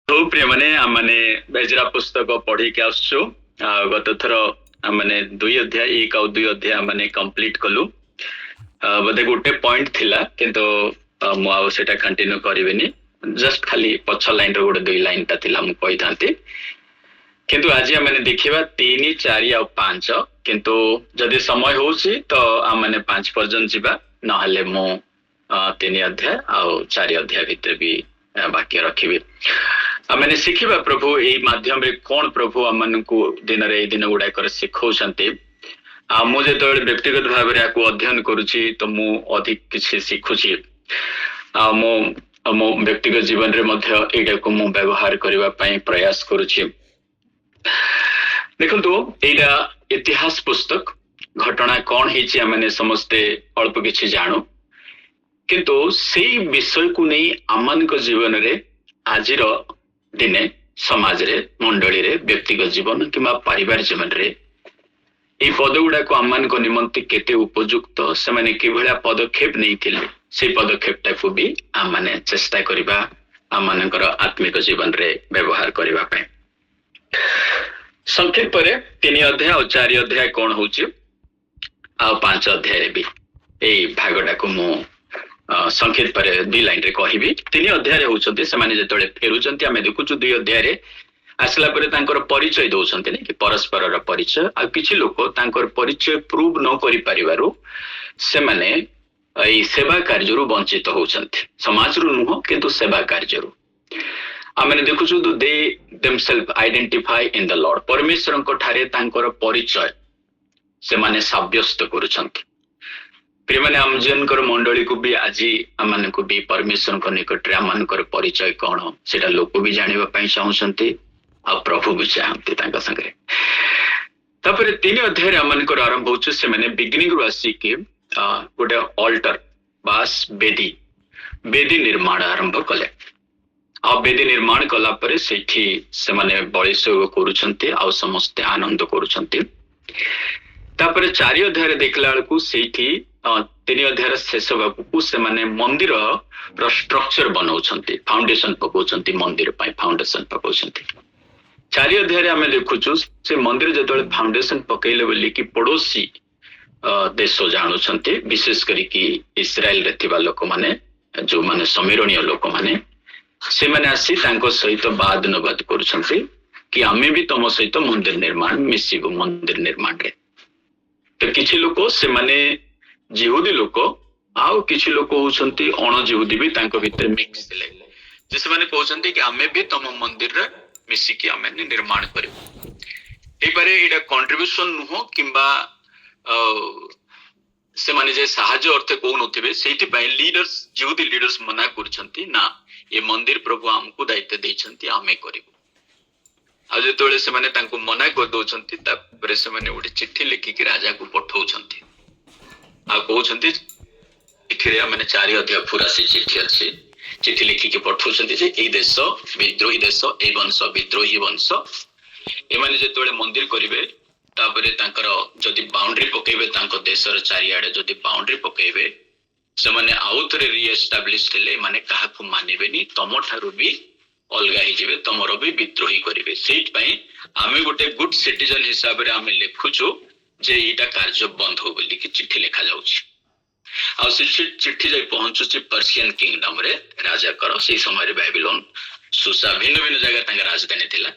प्रिय मैंने बेजरा पुस्तक पढ़ी के आसु गत थर मैंने 2 अध्याय 1 और 2 अध्याय मैंने कंप्लीट कलु बोधे गोटे पॉइंट थिला किंतु मुझे कंटिन्यू करेनि जस्ट खाली पछ लाइन रो गोटे 2 लाइन ता थिला मु कहि थांती किंतु आज मैंने देखिबा 3 4 और 5 किंतु जदि समय होउची तो मैंने 5 पर्यंत जीवा न हले मु 3 अध्याय और 4 अध्याय भीतर भी वाक्य रखिबी मैंने शिखिबा प्रभु यही माध्यम रे कौन प्रभु आम को दिन रे दिन गुड़ाक शिखौछंती मुझे जो व्यक्तिगत भाव में आपको अध्ययन करुछि तो मु अधिक किसी शिखुछि मो व्यक्तिगत जीवन रे मध्य एटा को मु व्यवहार करबा पई प्रयास करुछि। देखंतु एटा इतिहास पुस्तक घटना कौन हिची आमने समस्ते अल्प किछि जानु किंतु सेही विषय को नहीं आमान को जीवन रे आजिर दिने समाज रे मंडली रे व्यक्तिगत जीवन किंबा परिवार जीवन रे ये पद गुड़ा को आमान को निमंते केते उपयुक्त से माने किभला पदक्षेप नहीं थिले से पदक्षेपटा को भी आम माने चेष्टा करिबा आमानकर आत्मिक जीवन रे व्यवहार करिबा पय। संक्षेप रे 3 अध्याय और 4 अध्याय कोन होची आ 5 अध्याय रे भी एई भागडा को मु संकेत पर 2 लाइन रे कहिबी। 3 अध्याय होउछन्ते से माने जेतळे फेरुचन्ते आमे देखुछु 2 अध्याय रे आसला परे तांकर परिचय दउछन्ते ने कि परस्पर र परिचय आ किछि लोक तांकर परिचय प्रूव न करि परिवारु से माने एई सेवा कार्यरु वंचित होउछन्ते समाज रु नुह किंतु सेवा कार्यरु आमे देखुछु they themselves identify in the lord परमेश्वरन को ठारे तांकर परिचय से माने साब्यस्त करूछन्ते। प्रिय माने आम जनकर मंडली को भी आज आम को भी परमेश्वर को निकट आम परिचय कौन सेटा लोक भी जानिबा पई चाहउछन्ते आ प्रभु भी चाहते तांका संगे। तापर 3 अध्याय आमनकर आरंभ होछ से माने बिगिनिंग रु आसी के गोटे ऑल्टर बास बेदी निर्माण आरंभ कले आ बेदी निर्माण कला परे सेठी से माने बलिसोग करूछन्ते आ समस्त आनंद करूछन्ते। तापर 4 अध्याय देखला बेलकू सेठी 3 अध्याय शेष भागकू से माने मंदिर रो स्ट्रक्चर बनाउछन्ते फाउंडेशन पकाउछन्ते मंदिर पई फाउंडेशन पकाउछन्ते। 4 अध्याय आमे देखुछु से मंदिर जतले फाउंडेशन पकैले बोली कि पड़ोसी देश जानुछन्ते विशेष करी कि इस्राएल रे थिबा लोक माने जो माने समीरणीय लोक माने से माने आसी तांको सहित वाद नवाद करूछन्ते कि आमे भी तम सहित मंदिर निर्माण मिसिबो मंदिर निर्माण रे। तो किछि लोक से माने जिहुदी लोक आउ किछि लोक होउछन्ती अण जिहुदी भी तांको भीतर मिक्स थिले जे से माने कहउछन्ती कि आमे भी तम मंदिर रे मिसी कि आमे निर्माण करिबो ए बारे एटा कंट्रीब्यूशन नुहो किंबा से माने जे सहाय्य अर्थ को नथिबे सेति पय लीडर्स जिहुदी लीडर्स मना करछन्ती ना ये मंदिर प्रभु हमकु दायित्व दैछन्ती आमे करिबो आ जेतोले से माने तांको मना कर दोछन्ती तापरे से माने ओडी चिट्ठी लिखि कि राजा को पठाउछन्ती आ कहउछन्ती चिट्ठी माने 4 अध्याय पूरा से चिट्ठी अछि चिट्ठी लिखि कि पठाउछन्ती जे एई देश विद्रोही देश ए वंश विद्रोही वंश ए माने जेतोले मंदिर करिवे तापरे तांकर जदि बाउंड्री पकेबे तांको देशर चारियाडे जदि बाउंड्री पकेबे से माने आउथरे रीएस्टाब्लिश हेले माने काहा को मानिबेनी तमठारु भी अलगा ही जीवे तमरो भी विद्रोही करिवे सेट पई आमे गोटे गुड सिटीजन हिसाब रे आमे लिखुछु जे एटा कार्य बंद हो बोली कि चिट्ठी लिखा जाउछि आ से चिट्ठी जाई पहुंचुछि पर्शियन किंगडम रे राजा कर से समय रे बेबीलोन सुसा भिन्न भिन्न जगह तांगा राजधानी थिला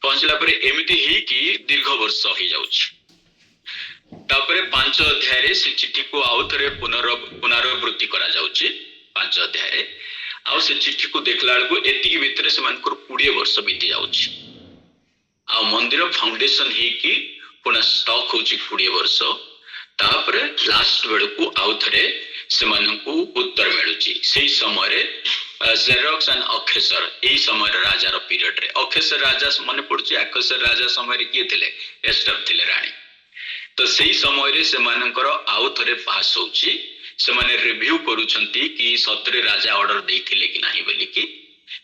पहुंचला परे एमिति ही कि दीर्घ वर्ष हो जाउछि। तापरे 5 अध्याय रे से चिट्ठी को आउथरे पुनरावृत्ति करा जाउछि 5 अध्याय रे आ से चिट्ठी को देखला बेलको एतिकी भितर से मानकर 20 वर्ष बीती जाउछि आ मंदिर फाउंडेशन ही कि पुनः स्टॉक होछि 20 वर्ष तापरे लास्ट बेलको आउथरे से मानकू उत्तर मिलुछि सेही समय रे जेरोक्स एंड अक्षेसर एही समय राजा रो पीरियड रे अक्षेसर राजा माने पड़छि अक्षेसर राजा समय रे किए थिले एस्टर थिले रानी तो सेही समय रे से मानकर आउथरे पास होछि से माने रिव्यू करूछन्ती कि सतरे राजा ऑर्डर देथिले कि नाही बोली कि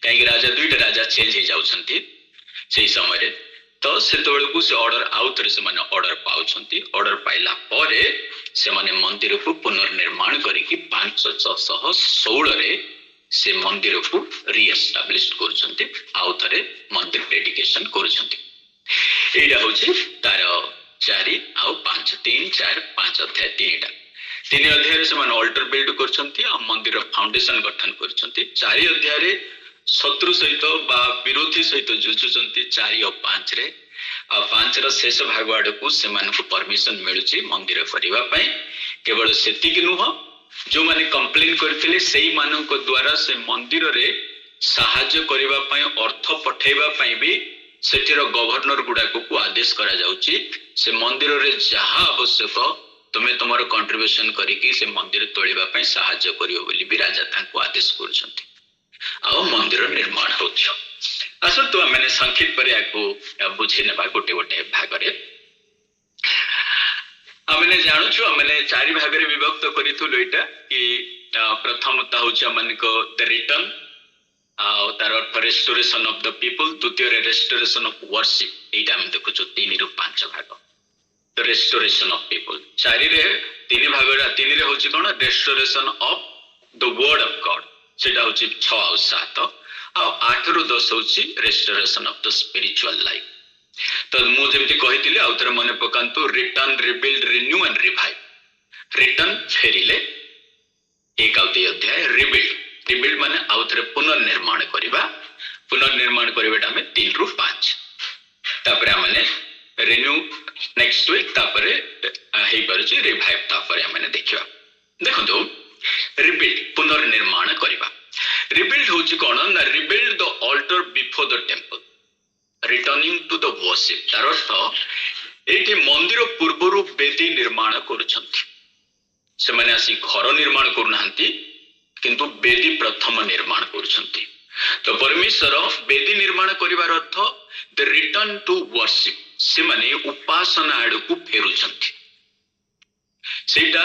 काहे राजा दुईटा राजा चेंज हे जाउछन्ती सेही समय रे तो सेतबेलकू से ऑर्डर आउथरे से माने ऑर्डर पाउछन्ती ऑर्डर पाइला परे से माने मंदिर को पुनर्निर्माण करी कि 516 रे से मंदिर को रीएस्टाब्लिश करुछंती आउ थरे मंदिर डेडिकेशन करुछंती। एटा होची तार 4 आउ 5 3 4 5 अध्याय 3 अध्याय से माने अल्टर बिल्ड करुछंती आ मंदिर फाउंडेशन गठन करुछंती। 4 अध्याय रे शत्रु सहित बा विरोधी सहित जुझुचंती 4 और 5 रे आ 5 रो शेष भाग आडकू से मानको परमिशन मिलुची मंदिर करिवा पई। केवल सेतिक नुह जो माने कंप्लेन करथिले सेही मानको द्वारा से मंदिर रे सहाय्य करिवा पई अर्थ पठेइबा पई भी सेठिर गवर्नर गुडा को आदेश करा जाउची से मंदिर रे जहा आवश्यक तुमे तमरो कंट्रीब्यूशन करिकि से मंदिर तोड़िबा पई सहाय्य करियो बोली भी राजा तांको आदेश करूछंती। आ मंदिर निर्माण होछो। आसो तो मैंने संक्षिप्त पर याको बुझी नेबा गोटे गोटे भाग रे। आमने जानु छु आमने 4 भाग रे विभक्त करिथुलो एटा कि प्रथम ता होछ हमनको द रिटर्न तार अर्थ रेस्टोरेशन ऑफ द पीपल, द्वितीय रे रेस्टोरेशन ऑफ वर्शिप। एटा हम देखु छु 3 रु 5 भाग द रेस्टोरेशन ऑफ पीपल। 4 रे 3 भाग रे 3 रे होछ कोन restoration of the word of God सेटा होछ 6 और 7 और 8 रु 10 होछ restoration of the spiritual life. तो मु जेमति कहितिले आउतर मने पकांतु return rebuild renew and revive. Return फेरिले 1 और 2 अध्याय, रिबिल्ड माने आउतर पुनर्निर्माण करिबा। पुनर्निर्माण करिबाटा में 3 रु 5 तापरे माने रिन्यू नेक्स्ट वीक तापरे हेइ परछि रिवाइव तापरे माने देखिबा। देखंतु रिबिल्ड पुनर्निर्माण करिबा। रिबिल्ड होछि कोन ना rebuild the altar before the temple returning to the worship. तार अर्थ एठी मंदिर पूर्वरु बेदी निर्माण करूछंती। से माने आसी घर निर्माण करूनांती किंतु बेदी प्रथम निर्माण करूछंती। तो परमेश्वर बेदी निर्माण करिवार अर्थ द रिटर्न टू वर्शिप। से माने उपासना आडकू फेरुछंती। सेटा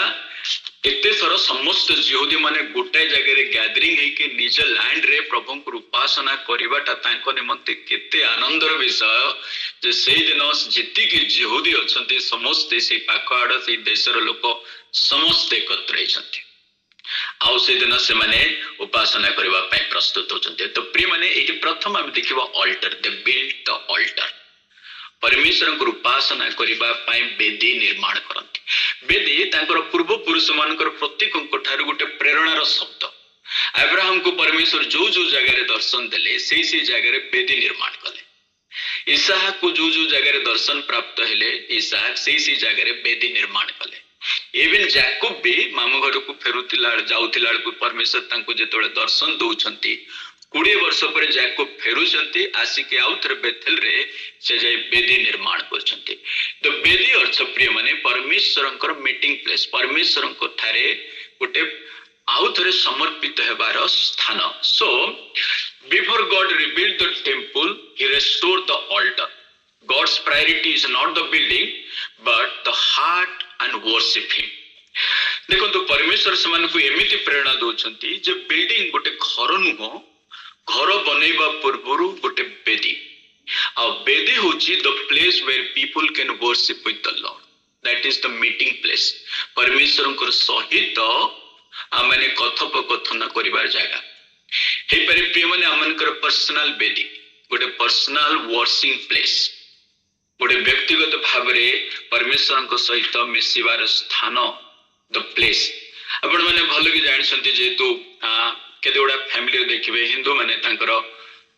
एते थर समस्त जिहुदी माने गोटे जगह रे गैदरिंग है कि निज लैंड रे प्रभु को उपासना करिवाटा तांको निमंते केते आनंदर विषय जे सेही दिन जति कि जिहुदी अछंती समस्त से पाखआड से देशर लोक समस्त एकत्र हैछंती। आउ से दिन से माने उपासना करिवा पय प्रस्तुत होचंती। तो प्रिय माने एटी प्रथम हम देखिबा altar, the build the altar. परमेश्वर को उपासना करिबा पय बेदी निर्माण करंती। बेदी तांकर पूर्व पुरुष मानकर प्रत्येक ठारू गोटे प्रेरणार शब्द। अब्राहम को परमेश्वर जो जो जगह रे दर्शन देले सेही जगह रे बेदी निर्माण कले। इसहाक को जो जो जगह रे दर्शन प्राप्त हेले इसहाक सेही जगह रे बेदी निर्माण कले। इवन जाकब भी मामू घर को फेरुतिला जाउतिला को परमेश्वर तांको जेतोळे दर्शन दउछंती 20 वर्ष पर जाकब फेरुछंती आसिके आउथर बेथेल रे से जाय बेदी निर्माण करछंती। तो बेदी अर्थ प्रिय माने परमेश्वरंकर मीटिंग प्लेस, परमेश्वरंको थारे गोटे आउथरे समर्पित हेबार स्थान। So before God rebuild the temple he restored the altar. God's priority is not the building but the heart and worship him. देखो तो परमेश्वर से एमिति प्रेरणा दउछंती जे बिल्डिंग गोटे घर नुह, घर बनैबा पूर्वरु गोटे बेदी। आ बेदी होची the place where people can worship with the lord. That is the meeting place. परमेश्वरंकर सहित आमने कथोपकथन करिबार जगह हे परि प्रिय माने आमनकर पर्सनल बेदी, गोटे पर्सनल वर्शिंग प्लेस, गोटे व्यक्तिगत भाव रे परमेश्वरंक सहित मिसिबार स्थान, द प्लेस। आपण माने भलो कि जानिसंती जेतु केते गोटा फैमिली देखिबे हिंदू माने तांकर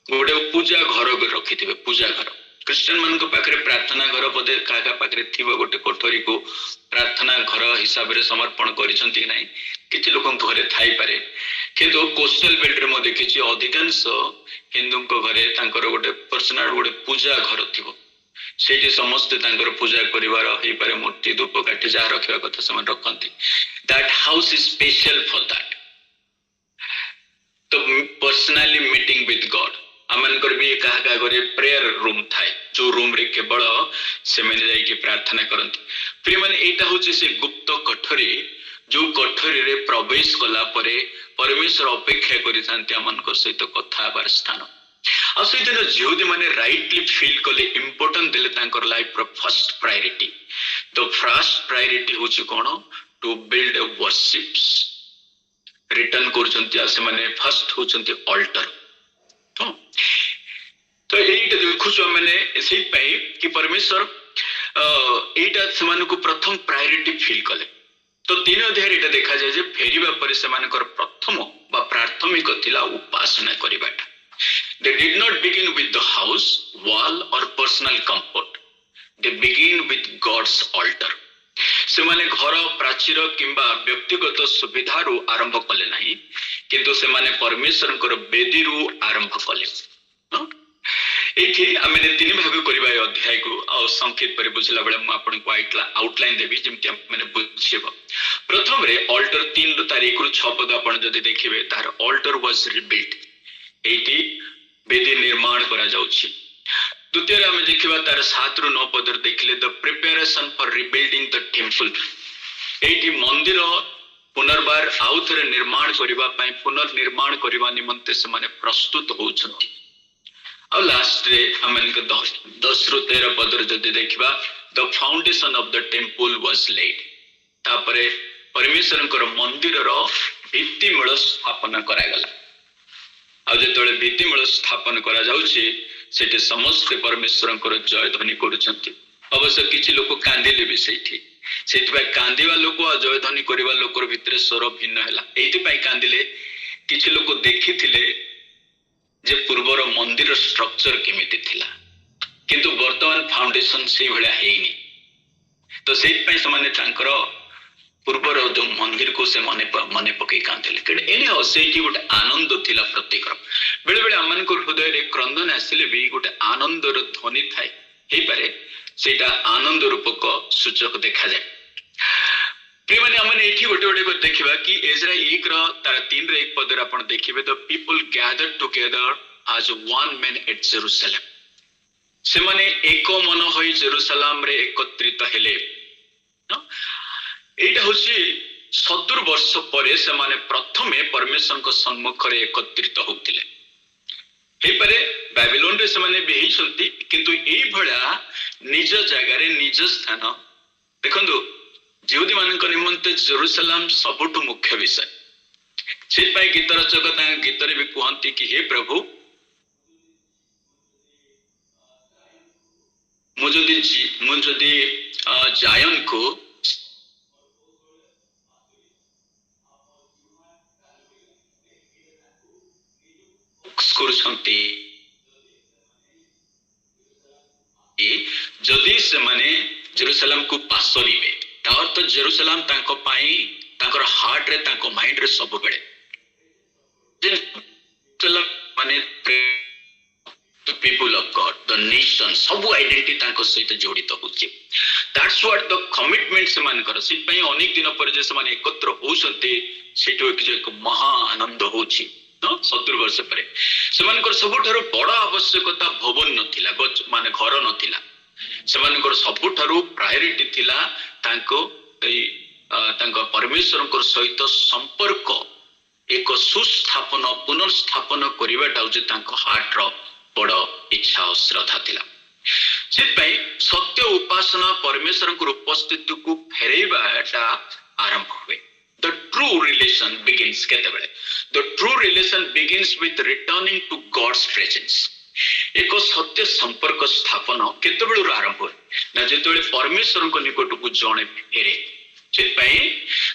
गोटे पूजा घर रखिथिबे। पूजा घर क्रिश्चियन मानक पाखरे प्रार्थना घर पदे काका पाखरे थिबो गोटे कोठरी को प्रार्थना घर हिसाब रे समर्पण करिसंती नै किछि लोकन घरे थाई पारे। किंतु कोस्टल बेल्ट रे म देखिछि अधिकांश हिंदू को घरे तांकर गोटे पर्सनल गोटे पूजा घर थिबो। सेठी समस्त तांकर पूजा करिवार हेई पारे मूर्ति धूप काठी जा रखिबा कथा समान रखंती। That house is special for that. तो पर्सनली मीटिंग विथ गॉड आमनकर भी कहा घरे प्रेयर रूम थाए जो रूम रे केवल से मैंने जाई के प्रार्थना करंती। प्रिय माने एटा होचे से गुप्त कठरी जो कठरी रे प्रवेश कला परे परमेश्वर अपेक्षा करि थांती आमनकर सहित कथा बार स्थान। आ से दिन जिहुदी माने राइटली फील कले इंपोर्टेंट देले तांकर लाइफ रो first priority. The first priority होची कोन to build a worships return कर फर्स्ट होचंती अल्टर तो एटा देखु मैंने कि परमेश्वर एटा से प्रथम प्रायोरिटी फील कले तो 3 अध्याय एटा देखा जाए जे फेरिबा पर से प्रथम बा प्राथमिक थिला उपासना करिबाटा they did not begin with the house wall or personal comfort they begin with God's altar से माने घर प्राचीर किंबा व्यक्तिगत सुविधा रु आरंभ कले नहीं किंतु से माने परमेश्वर को बेदी रु आरंभ कले एठी आमे 3 भाग करबा अध्याय को आ संक्षेप पर बुझला बेले म आपन को आउटलाइन देबी जेमति माने बुझिबो प्रथम रे अल्टर 3 तारीख रु 6 पद आपन जदि देखिबे तार अल्टर वाज रिबिल्ड एठी बेदी निर्माण करा जाउछि द्वितीय आमे देखिबा तार 7 रु 9 पद देखले the preparation for rebuilding the temple एठी मंदिर पुनर्बार आउथरे निर्माण करिबा पई पुनर्निर्माण करिबा निमंते से माने प्रस्तुत होउछन्ति और लास्ट रे हमन के 10 रु 13 पद जदि देखिबा the foundation of the temple was laid तापरे परमेश्वर को मंदिर रो भित्ति मूल स्थापना करा गला आ जेतोले भित्ति मूल स्थापन करा जाउछि सेटे समस्त परमेश्वर को जय ध्वनि करूछन्ति अवश्य किछि लोक कांदिले भी सेठी सेठबा कांदिवा लोक आ जय ध्वनि करिवा लोकर भितरे स्वर भिन्न हैला एति पई कांदिले किछि लोक देखिथिले जे पूर्वर मंदिर स्ट्रक्चर केमिति थिला किंतु वर्तमान फाउंडेशन से भला हेइनी तो सेट पई समाने तांकर पूर्वर जो मंदिर को से मने पकई कांतिले कि एने सेठी गोटे आनंद थिला प्रत्येक बेले बेले अमन को हृदय रे क्रंदन आसिले भी गोटे आनंदर ध्वनि थाए हे पारे सेटा आनंद रूपक सूचक देखा जाए प्रिय माने हमने एठी गोटे गोटे को देखिबा कि एजरा 1 रा तार 3 रे 1 पद रे आपण देखिबे तो people gathered together as one man at Jerusalem से माने एको मन होई जेरूशलेम रे एकत्रित हेले एटा होसी 70 वर्ष परे से माने प्रथमे परमेश्वर को सम्मुख रे एकत्रित होतिले हे परे बेबीलोन रे से माने बेही छंती किंतु एई भळा निज जगह रे निज स्थान देखंदु जिहुदी मानक निमंते जेरूशलेम सबुठु मुख्य विषय से पाई गीत रचक गीत रे भी कहंती कि हे प्रभु मुझे जायन को जदि से माने जेरूशलेम को पासरिबे तार तो जेरूशलेम तांको पाई तांकर हार्ट रे तांको माइंड रे सब बेले माने the people of God, the nation, सब आइडेंटिटी तांको सहित जोड़ित होछि that's what the commitment से मान कर सिट पई अनेक दिन पर जे समान एकत्र होसंते सेटो एक महा आनंद होछि न 70 वर्ष परे सेमानकर सबुठारु बड़ आवश्यकता भवन नथिला माने घर नथिला सेमानकर सबुठारु प्रायोरिटी थिला तांको तांको परमेश्वर को सहित संपर्क एक सुस्थापन पुनर्स्थापन करिवाटा जे तांको हार्ट रो बड़ इच्छा और श्रद्धा थिला सेपई सत्य उपासना परमेश्वर को उपस्थिति को फेरेबाटा आरंभ हुए the true relation begins केतेबेले the true relation begins with returning to God's presence एक सत्य संपर्क स्थापन केतेबेलु आरंभ हुए ना जेतेबेले परमेश्वर को निकट को जणे फेरे सेपई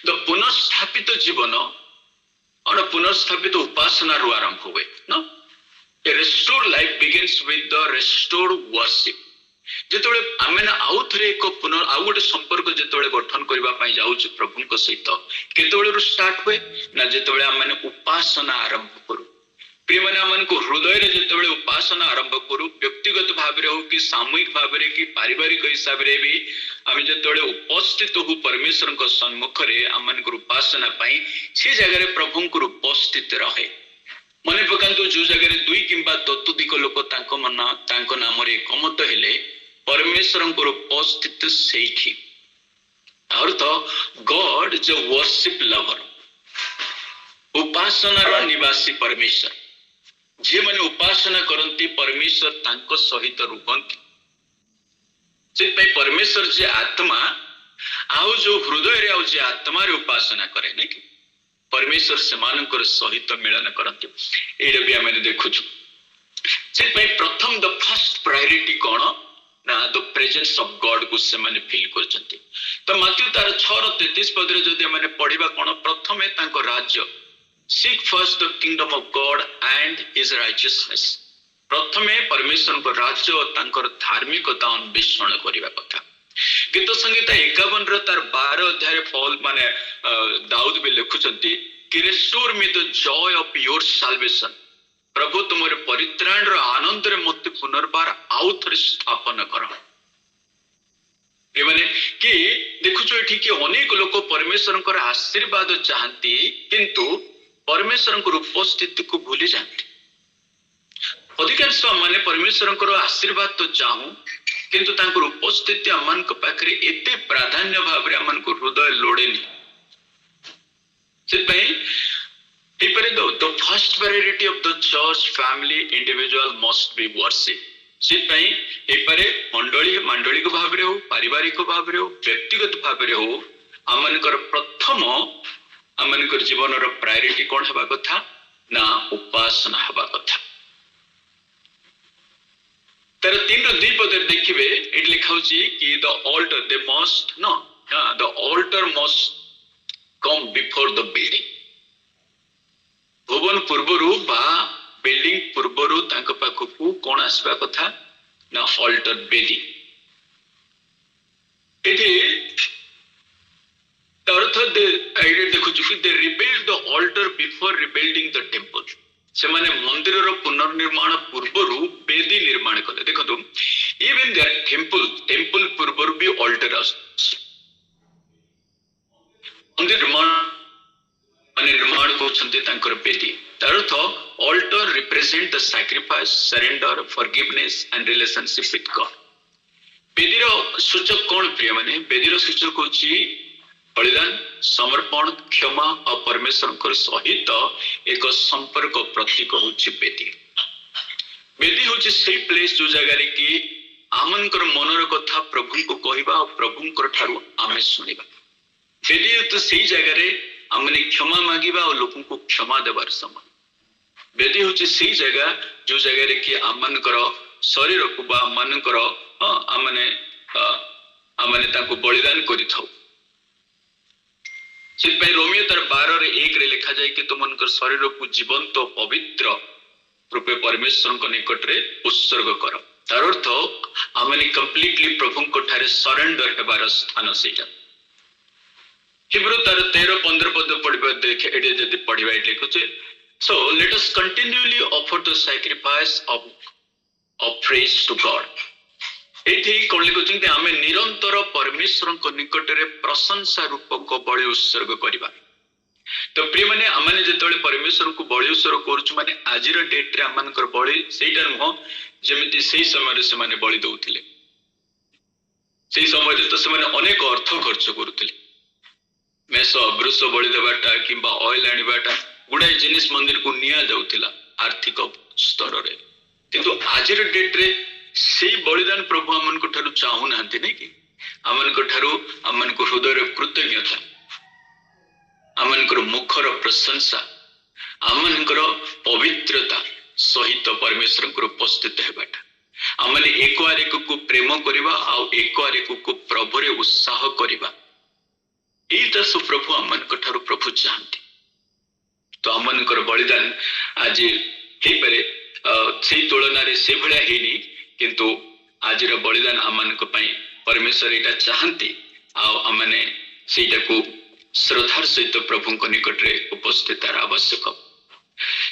द पुनर्स्थापित जीवन और पुनर्स्थापित उपासना रु आरंभ हुए न A restored life begins with the restored worship. जेतोले Amena आउथरे को पुनः आउ गोटे संपर्क जेतोले गठन करबा पई जाउछ प्रभुनको सहित केतोले रु स्टार्ट हुए ना जेतोले आमेने उपासना आरंभ करू प्रिय माने आमनको हृदय रे जेतोले उपासना आरंभ करू व्यक्तिगत भाव रे हो कि सामूहिक भाव रे कि पारिवारिक हिसाब रे भी आमे जेतोले उपस्थित हो परमेश्वर को सम्मुख रे आमनको उपासना पई से जगह रे प्रभुनको उपस्थित रहे मने पकांतु जो जगह रे दुई किंबा तत्वधिक लोक तांको मन तांको नाम रे एकमत हेले परमेश्वर को उपस्थित सेठी और तो गॉड जो वर्शिप लवर उपासना रो निवासी परमेश्वर जे माने उपासना करंती परमेश्वर तांको सहित रुहंती से पे परमेश्वर जे आत्मा आउ जो हृदय रे आउ जे आत्मा रे उपासना करे नै कि परमेश्वर सेमानकर सहित मिलन करते ये भी आम देखु से प्रथम द फर्स्ट प्रायोरिटी कौन ना द प्रेजेंस ऑफ गॉड को से माने फील करछंती तो माथ्यू तार 6:33 पदरे जदि माने पढिबा कोन प्रथमे तांको राज्य seek first the kingdom of God and his righteousness प्रथमे परमेश्वर को राज्य और तांकर धार्मिकता अन्वेषण करबा कथा गीत संगीत 51 रो तार 12 अध्याय पौल माने दाऊद भी लिखुचंती कि restore me the joy of your salvation प्रभु तुमर परित्राण रो आनंद रे मते पुनर्बार आउ थरे स्थापन कर माने कि देखुचो एठी कि अनेक लोक परमेश्वर आशीर्वाद चाहती किंतु परमेश्वर उपस्थिति को भूली जाती अधिकांश माने परमेश्वर आशीर्वाद तो चाहू किंतु तांकर उपस्थिति आम पाखे एते प्राधान्य भाव रे आम हृदय लोड़ेनी the first priority of the church family individual must be worship मंडली मांडलिक भाव रे हो पारिवारिक भाव रे हो व्यक्तिगत भाव रे हो आमनकर प्रथम आमनकर जीवन रो प्रायोरिटी कोन हबा कथा ना उपासना हबा कथा तर 3 रो 2 पद देखिबे एट लिखाउची कि the altar they must no the altar must come before the building भवन पूर्वरु बा बिल्डिंग पूर्वरु तांको पाखकु कोन आसबा कथा ना ऑल्टर बेदी एठी अर्थ दे आइडिया देखु छु they rebuild the altar before rebuilding the temple से माने मंदिर रो पुनर्निर्माण पूर्वरु बेदी निर्माण कले देखो इवन देयर टेंपल पूर्वरु भी ऑल्टर मंदिर निर्माण करछन्ते तांकर बेदी अर्थ altar represent the sacrifice surrender forgiveness and relationship with God बेदी रो सूचक कोन प्रिय माने बेदी रो सूचक होची बलिदान समर्पण क्षमा और परमेश्वर सहित एक संपर्क प्रतीक होची बेदी बेदी होची से प्लेस जो जगह रे कि आमनकर मनर कथा प्रभु को कहबा और प्रभुंकर ठारू आमे सुनिबा बेदी तो सही जगह रे आमने क्षमा मांगिबा और लोगों को क्षमा देवार समान बेदी होची सही जगह जो जगह रे कि आमनकर शरीर को बा मनकर आमने आमने ताको बलिदान करि थाउ से रोमियो तार 12 रे 1 रे लिखा जाए कि तुमनकर शरीर को जीवंत पवित्र रूपे परमेश्वर को निकट रे उत्सर्ग कर तार अर्थ आमने कंप्लीटली प्रभु को ठारे सरेंडर हेबार स्थान सेटा हिब्रू तार 13-15 पद पढ़िबा देखे एडे जदि पढ़िबा एट लिखुचे so let us continually offer the sacrifice of praise to God एठी कोन लिखुचे आमे निरंतर परमेश्वर को निकट रे प्रशंसा रूपक बलि उत्सर्ग करिबा तो प्रिय माने आमने जेतले परमेश्वर को बलि उत्सर्ग करूछु माने आजिर डेट रे आमनकर बलि सेटा नुह जेमिति सेही समय रे से माने बलि दउथिले सेही समय रे तो से माने अनेक अर्थ खर्च करूथिले मेष वृष बलि देवाटा किंबा ऑयल आनिबाटा गुडाई जिनिस मंदिर को निया जाउथिला आर्थिक स्तर रे किंतु आजिर डेट रे से बलिदान प्रभु आमन को ठारू चाहू नांती नहीं कि आमन को ठारू आमन को हृदय कृतज्ञता आमन को मुखर प्रशंसा आमन को पवित्रता सहित परमेश्वर को उपस्थित हेबाटा आमने एक आरेक को प्रेम करिबा आ एक आरेक को प्रभु रे उत्साह करिबा एटा सु प्रभु आमन को ठारू प्रभु चाहती तो आमन को बलिदान आज हे परे से तुलना रे से भलिया हेनी किंतु आज बलिदान आमन को पई परमेश्वर एटा चाहती आमने सेटा को श्रद्धार सहित प्रभु को निकट रे उपस्थित आवश्यक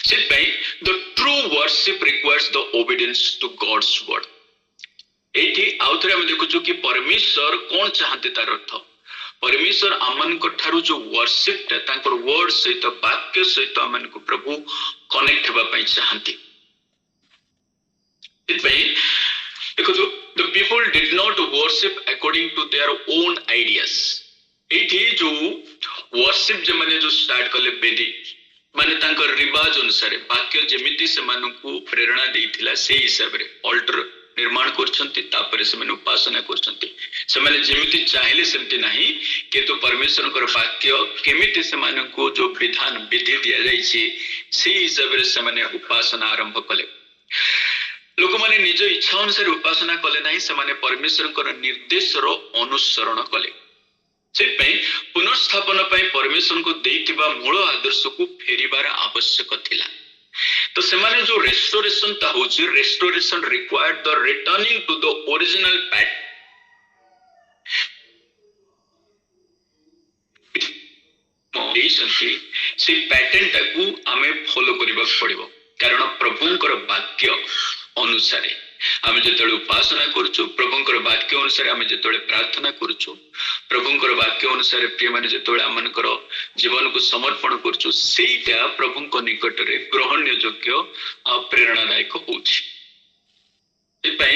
से the true worship requires the obedience to God's word एठी आउथरे हम देखुछु कि परमेश्वर कोन चाहते तार अर्थ परमेश्वर आमन को ठारू जो वर्शिप ता तांकर वर्ड सहित वाक्य सहित आमन को प्रभु कनेक्ट हेबा पई चाहती देखो the people did not worship according to their own ideas एठी जो वर्शिप जे माने जो स्टार्ट करले बेदी माने तांकर रिवाज अनुसार वाक्य जेमिति से मानकु प्रेरणा देइथिला से हिसाब रे ऑल्टर निर्माण करछंती तापरे से उपासना करछंती से जेमिति चाहिले सेमति नाही किंतु परमेश्वर कर वाक्य केमिति से को जो विधान विधि दिया जाइछि से हिसाब रे से उपासना आरंभ कले लोक माने निज इच्छा अनुसार उपासना कले नाही से परमेश्वर कर निर्देश रो अनुसरण कले से पुनर्स्थापन परमेश्वर को देइतिबा मूल आदर्श को फेरिबार आवश्यक थिला तो सेमाने जो रेस्टोरेशन ता होची restoration required the returning to the original pat से पैटर्न टाकू आमे फॉलो करबा पड़िबो कारण प्रभुंकर वाक्य अनुसार आमे जेतले उपासना करछु प्रभुंकर वाक्य अनुसार आमे जेतले प्रार्थना करछु प्रभुंकर वाक्य अनुसार प्रिय माने जेतले आमनकर जीवन को समर्पण करछु सेटा प्रभुंक निकट रे ग्रहण्य योग्य आ प्रेरणादायक होछि एपई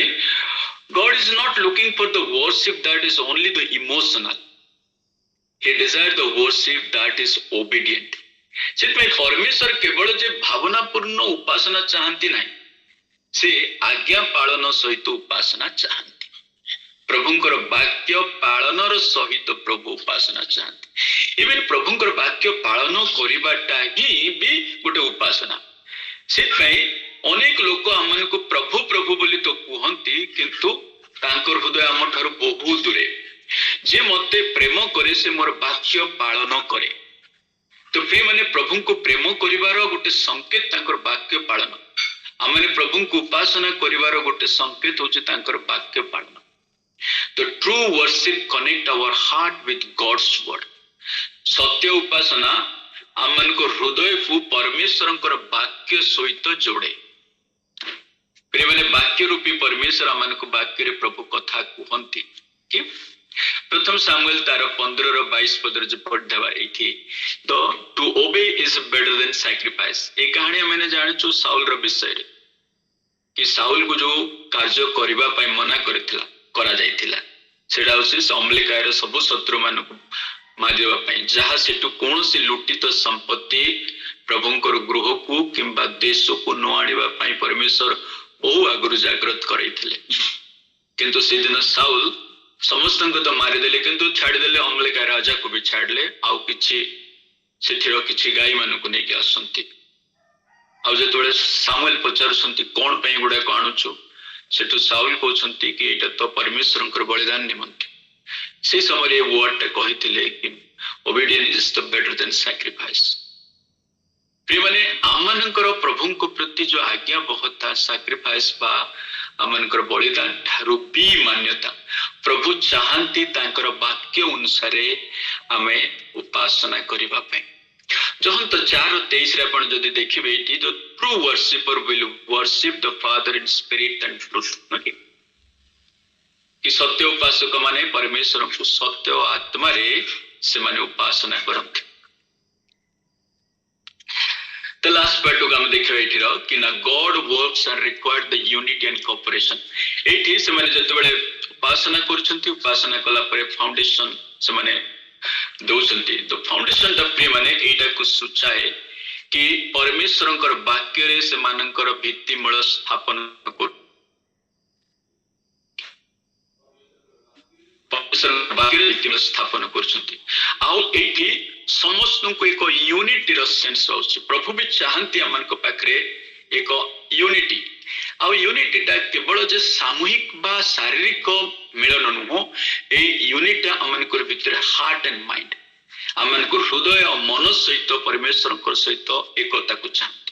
God is not looking for the worship that is only the emotional. He desires the worship that is obedient. सेतमे परमेश्वर केवल जे भावनापूर्ण उपासना चाहती नाही से आज्ञा पालन सहित उपासना चाहती प्रभुंकर वाक्य पालनर सहित प्रभु उपासना चाहती इवन प्रभुंकर वाक्य पालन करिबाटा ही भी गोटे उपासना सेतमे अनेक लोक आमन को प्रभु प्रभु बोली तो कहती किंतु तांकर हृदय आम ठार बहुत दूरे जे मते प्रेम करे से मोर वाक्य पालन करे तो प्रिय माने प्रभु को प्रेम करिवार गोटे संकेत तांकर वाक्य पालन आमने प्रभु को उपासना करिवार गोटे संकेत होचे तांकर वाक्य पालन तो true worship connect our heart with God's word सत्य उपासना आमन को हृदय को परमेश्वरंकर वाक्य सहित जोड़े प्रिय माने वाक्य रूपी परमेश्वर आमन को वाक्य रे प्रभु कथा कहंती कि प्रथम सामुएल तार 15 रो 22 पद रे पढ़ देबा एठी तो to obey is better than sacrifice ए कहानी मैंने जाने छु साउल रो विषय रे कि साउल को जो कार्य करिबा पय मना करथिला करा जायथिला सेडा होसी अम्लिकायर सब शत्रु मान को मारिबा पय जहा सेटु कोनोसी लुटित संपत्ति प्रभुंकर गृह को किंबा देश को न आनिबा पय परमेश्वर बहु आगुरु जागृत करैथिले किंतु से दिन साउल समस्त को तो मारिदेले किंतु छाड़देले अम्लिका राजा को भी छाड़ले आउ किछि सेठिरो किछि गाई मान को नेकी आसंती आउ जेतोले सामुएल पचारुसंती कोन पय गुडा को आणुछु सेठु साउल कहउसंती कि एटा तो परमेश्वरंकर बलिदान निमंते से समय ये वर्ड कहिथिले कि obedience is the better than sacrifice प्रिय माने आमनकर प्रभु को प्रति जो आज्ञा बहुत था सैक्रिफाइस बा आमनकर बलिदान ठारू भी मान्यता प्रभु चाहती तांकर वाक्य अनुसार आमे उपासना करिबा पे जहन तो 4:23 रे आपण जदी देखिबे एटी जो true worshipper will worship the father in spirit and truth नकी कि सत्य उपासक माने परमेश्वर को सत्य और आत्मा रे से माने उपासना करंती The last part को हम देखिबे एठी रो कि ना God works are required the unity and cooperation एठी से माने जतबेले उपासना करछंती उपासना कला परे फाउंडेशन से माने दोसंती तो फाउंडेशन द प्रिय माने एटा को सुचाए कि परमेश्वरंकर वाक्य रे से मानकर भित्ति मूल स्थापन को परमेश्वर वाक्य रे भित्ति मूल स्थापन करछंती आउ एठी समस्त को एक यूनिटी रो सेंस होछि प्रभु भी चाहंती हमन को पाखरे एक यूनिटी आ यूनिटी टा केवल जे सामूहिक बा शारीरिक मिलन नुहो ए यूनिटी हमन को भीतर हार्ट एंड माइंड हमन को हृदय और मन सहित परमेश्वर को सहित एकता को चाहती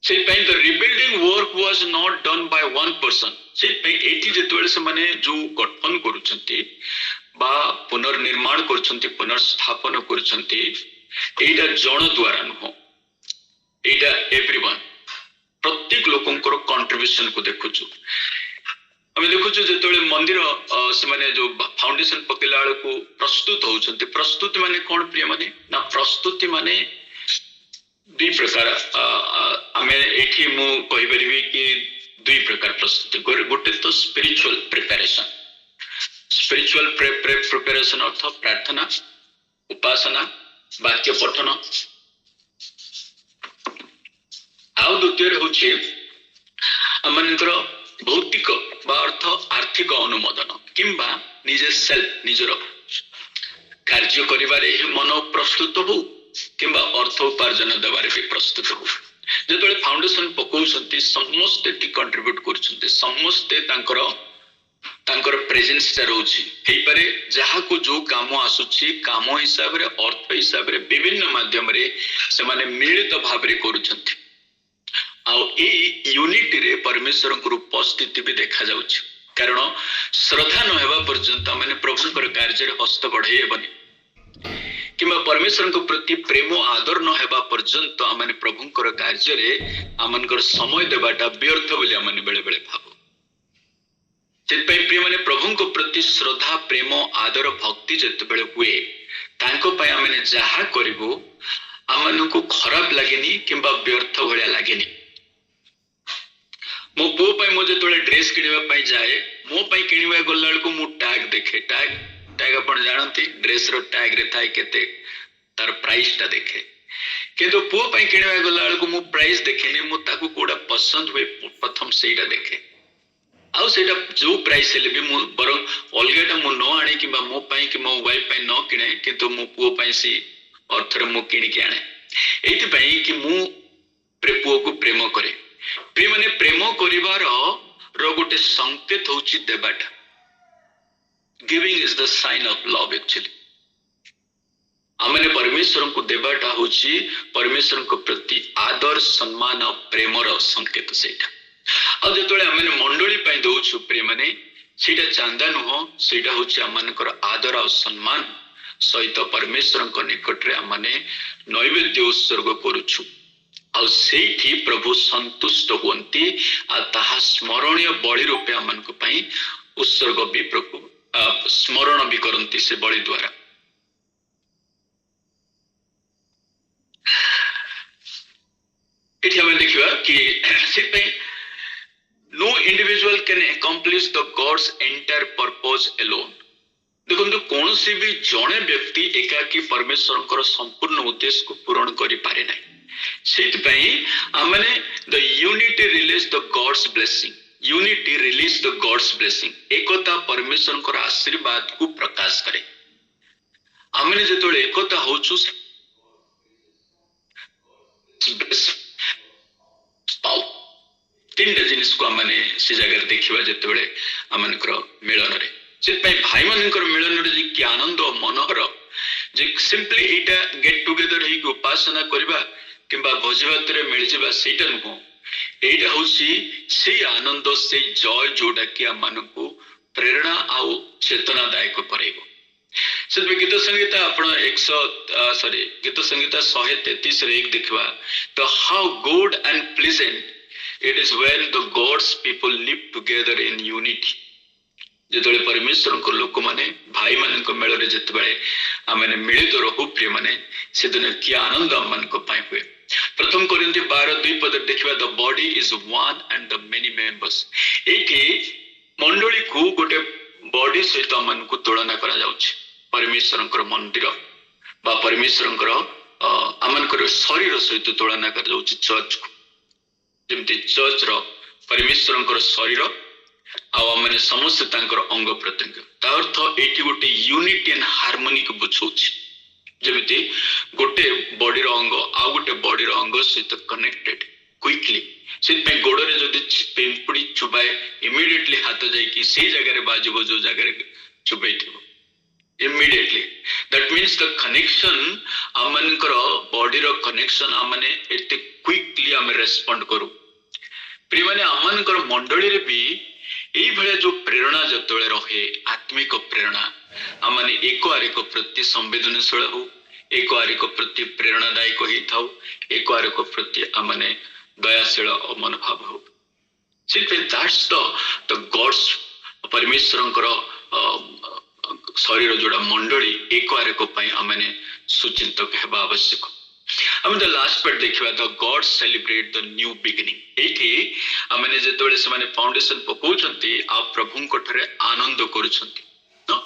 से पई the rebuilding work was not done by one person से पई एठी जेतबेले से माने जो गठन करूछंती बा पुनर्निर्माण करूछंती पुनर्स्थापन करूछंती एटा जन द्वारा नुहो एटा एवरीवन प्रत्येक लोकंकर कंट्रीब्यूशन को देखुछु हमें देखुछु जेतबेले मंदिर से माने जो फाउंडेशन पकेला को प्रस्तुत होउछंती प्रस्तुति माने कोन प्रिय माने ना प्रस्तुति माने दुई प्रकार आमे एठी मु कहि परिबी कि दुई प्रकार प्रस्तुति गोटे तो स्पिरिचुअल प्रिपरेशन स्पिरिचुअल प्रिपरेशन अर्थ प्रार्थना उपासना वाक्य पठन द्वितीय होची आमनकर भौतिक बा अर्थ आर्थिक अनुमोदन किंबा निजे सेल्फ निजर कार्य करिबारे मन प्रस्तुत हो किंबा अर्थ उपार्जन देवारे भी प्रस्तुत हो जेतले फाउंडेशन पकाउछंती समस्ते टी कंट्रीब्यूट करूछंती समस्ते तांकर प्रेजेंस ता रहउछि हेई पारे जहा को जो काम आसुछि काम हिसाब रे अर्थ हिसाब रे विभिन्न माध्यम रे से माने मिलित भाव रे करूछंती आ ए यूनिटी रे परमेश्वर को उपस्थिति भी देखा जाउछि कारण श्रद्धा न हेबा पर्यंत माने प्रभुकर कार्य रे हस्त बढ़ाई हेबनी किंबा परमेश्वर को प्रति प्रेम आदर न हेबा पर्यंत आमने प्रभुकर कार्य रे आमनकर समय देबाटा व्यर्थ बोली आमने बेले बेले भाबो जेतपई प्रिय माने प्रभु को प्रति श्रद्धा प्रेम आदर भक्ति जेतबेले हुए तांको पय आमने जहा करिवो आमनको खराब लागेनी किंबा व्यर्थ भलिया लागेनी मो पो पय मो जेतबेले ड्रेस किनिबा पय जाए मो पय किनिबा गल्ला को मु टैग देखे टैग अपन जानती ड्रेस रो टैग रे थाई केते तार प्राइस ता देखे किंतु पो पय किनिबा गल्ला को मु प्राइस देखेनी मु ताकू कोडा पसंद हुए प्रथम सेटा देखे आउ सेटा जो प्राइस हेले भी मु बरं अलगाटा मु न आणे किबा मो पय कि मो वाइफ पय न किने किंतु मु पो पय सी अर्थरे मु किनि के आणे एति पय कि मु पुओ को प्रेम करे प्रेम माने प्रेम करिवार रो गोटे संकेत होची देबाटा giving is the sign of love actually आमने परमेश्वर को देबाटा होची परमेश्वर को प्रति आदर सम्मान और प्रेम रो संकेत सेटा आ जेतोले आमने मंडली पय दोछु प्रेम माने सेटा चांदा नुह सेटा होची आमनकर आदर और सम्मान सहित परमेश्वर को निकट रे आमने नैवेद्य उत्सर्ग करूछु आ सेठी प्रभु संतुष्ट होंती आ ताहा स्मरणीय बलि रूपे आमनको पय उत्सर्ग भी प्रभु स्मरण भी करती से बलि द्वारा एठी हम देखिबा कि no individual can accomplish the God's entire purpose alone देखो कौन सी भी जड़े व्यक्ति एकाकी परमेश्वर संपूर्ण उद्देश्य को पूरण करि पारे नै सेति आमने the unity release the God's blessing unity release the God's blessing एकता परमेश्वर आशीर्वाद को प्रकाश करे आमने जेतो एकता होचु तीन जिनिस को आमने से जगह देखिबा जेतो आमनकर मिलन रे सेति भाई मानकर मिलन रे जे कि आनंद मनोहर जे सिंपली एटा गेट टुगेदर ही उपासना करबा किंबा भोजभात रे मिल जिबा सेटा नुह एटा होसी से आनंद से जय जोटा कि आमनको प्रेरणा आउ चेतनादायक करेबो से गीत संगीता आपण 100 गीत संगीता 133 रे एक देखबा तो how good and pleasant it is when the God's people live together in unity जेतले परमेश्वर को लोक माने भाई मान को मेल रे जेतबे आमने मिलित रहू प्रिय माने से दिन कि आनंद मन को पाए हुए प्रथम कोरिन्थी 12:2 पद देखिबा the body is one and the many members एठी मंडली को गोटे बॉडी सहित मन को तुलना करा जाउछि परमेश्वर मंदिर बा परमेश्वर आमनकर शरीर सहित तुलना करा जाउछि चर्च को जेमति चर्च रो परमेश्वर शरीर आमने समस्त तांकर अंग प्रत्यंग ता अर्थ एठी गोटे यूनिटी एंड हार्मोनी को बुझौछि जेमिति गोटे बॉडी रो अंग आ गोटे बॉडी रो अंग सहित कनेक्टेड क्विकली सिर्फ पे गोड़ रे जदी पिंपड़ी चुबाए इमीडिएटली हाथ जाई कि से जगह रे बाजबो जो जगह रे चुबैथिबो immediately that means the connection आमनकर बॉडी रो कनेक्शन आमने एते क्विकली आमे रेस्पोंड करू प्रिय माने आमनकर मंडली रे भी एई भले जो प्रेरणा जतले रहे आत्मिक प्रेरणा आमने एक आरेक प्रति संवेदनशील हो एक आरेक प्रति प्रेरणादायक होई थाउ एक आरेक प्रति आमने दयाशील मनोभाव हो सिर्फ दैट्स द गॉड्स परमेश्वरंकर शरीर जोड़ा मंडली एक आरेक पई आमने सुचिंतक हेबा आवश्यक आम द लास्ट पार्ट देखिबा the God celebrate the new beginning एठी आमने जेतबेले से माने फाउंडेशन पकोचंती आ प्रभु कोठरे आनंद करूछंती no